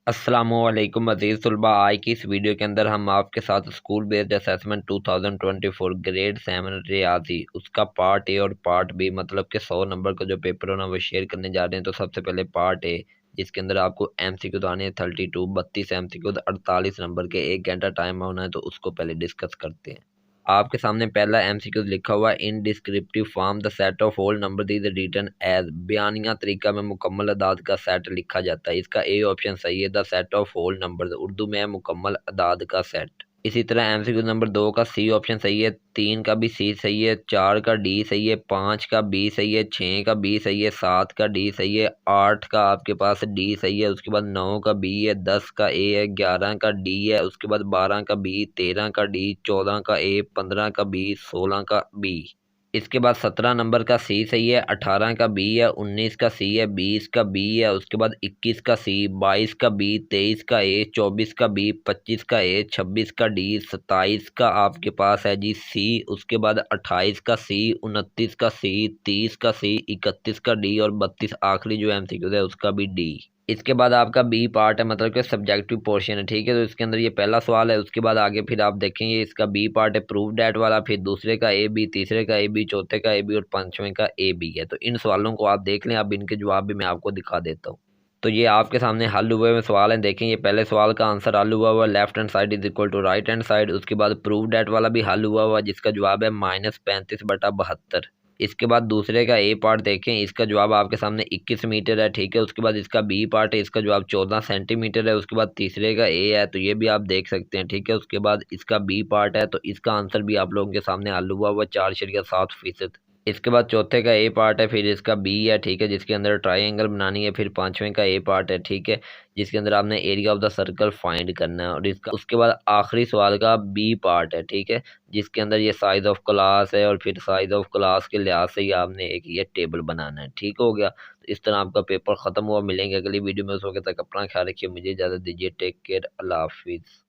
अस्सलामुअलैकुम अज़ीज़ तलबा। आज की इस वीडियो के अंदर हम आपके साथ स्कूल बेस्ड असेसमेंट 2024 ग्रेड 7 रियाजी उसका पार्ट ए और पार्ट बी मतलब के 100 नंबर का जो पेपर होना वो शेयर करने जा रहे हैं। तो सबसे पहले पार्ट ए, जिसके अंदर आपको MCQ आने हैं 32 MCQ 48 नंबर के, 1 घंटा टाइम होना है। तो उसको पहले डिस्कस करते हैं। आपके सामने पहला MCQ लिखा हुआ है, in descriptive form the set of whole number is written as. बयानिया तरीका में मुकम्मल अदाद का सेट लिखा जाता है। इसका ए ऑप्शन सही है, the set of whole number, Urdu में है मुकम्मल अदाद का सेट। इसी तरह MCQ नंबर 2 का सी ऑप्शन सही है, 3 का भी सी सही है, 4 का डी सही है, 5 का बी सही है, 6 का बी सही है, 7 का डी सही है, 8 का आपके पास डी सही है, उसके बाद 9 का बी है, 10 का ए है, 11 का डी है, उसके बाद 12 का बी, 13 का डी, 14 का ए, 15 का बी, 16 का बी। इसके बाद 17 नंबर का सी सही है, 18 का बी है, 19 का सी है, 20 का बी है, उसके बाद 21 का सी, 22 का बी, 23 का ए, 24 का बी, 25 का ए, 26 का डी, 27 का आपके पास है जी सी, उसके बाद 28 का सी, 29 का सी, 30 का सी, 31 का डी और 32 आखिरी जो MCQ है उसका भी डी। इसके बाद आपका बी पार्ट है, मतलब कि सब्जेक्टिव पोर्शन है, ठीक है। तो इसके अंदर ये पहला सवाल है, उसके बाद आगे फिर आप देखेंगे इसका बी पार्ट है प्रूव डैट वाला, फिर दूसरे का ए बी, तीसरे का ए बी, चौथे का ए बी और पांचवें का ए बी है। तो इन सवालों को आप देख लें, अब इनके जवाब भी मैं आपको दिखा देता हूँ। तो ये आपके सामने हल हुए हुए सवाल हैं, देखें। ये पहले सवाल का आंसर हल हुआ left hand side is equal to right hand side. उसके बाद प्रूव डैट वाला भी हल हुआ जिसका जवाब है -35/72। इसके बाद दूसरे का ए पार्ट देखें, इसका जवाब आपके सामने 21 मीटर है, ठीक है। उसके बाद इसका बी पार्ट है, इसका जवाब 14 सेंटीमीटर है। उसके बाद तीसरे का ए है, तो ये भी आप देख सकते हैं, ठीक है। उसके बाद इसका बी पार्ट है, तो इसका आंसर भी आप लोगों के सामने हल हुआ 4.7%। इसके बाद चौथे का ए पार्ट है, फिर इसका बी है, ठीक है, जिसके अंदर ट्राइंगल बनानी है। फिर पांचवें का ए पार्ट है, ठीक है, जिसके अंदर आपने area of the circle find करना है। और इसका उसके बाद आखिरी सवाल का बी पार्ट है, ठीक है, जिसके अंदर ये साइज ऑफ क्लास है और फिर साइज ऑफ क्लास के लिहाज से ही आपने एक ये टेबल बनाना है। ठीक हो गया। तो इस तरह आपका पेपर खत्म हुआ। मिलेंगे अगली वीडियो में, उस वक्त तक अपना ख्याल रखिए, मुझे इजाजत दीजिए। टेक केयर, अल्लाह हाफिज़।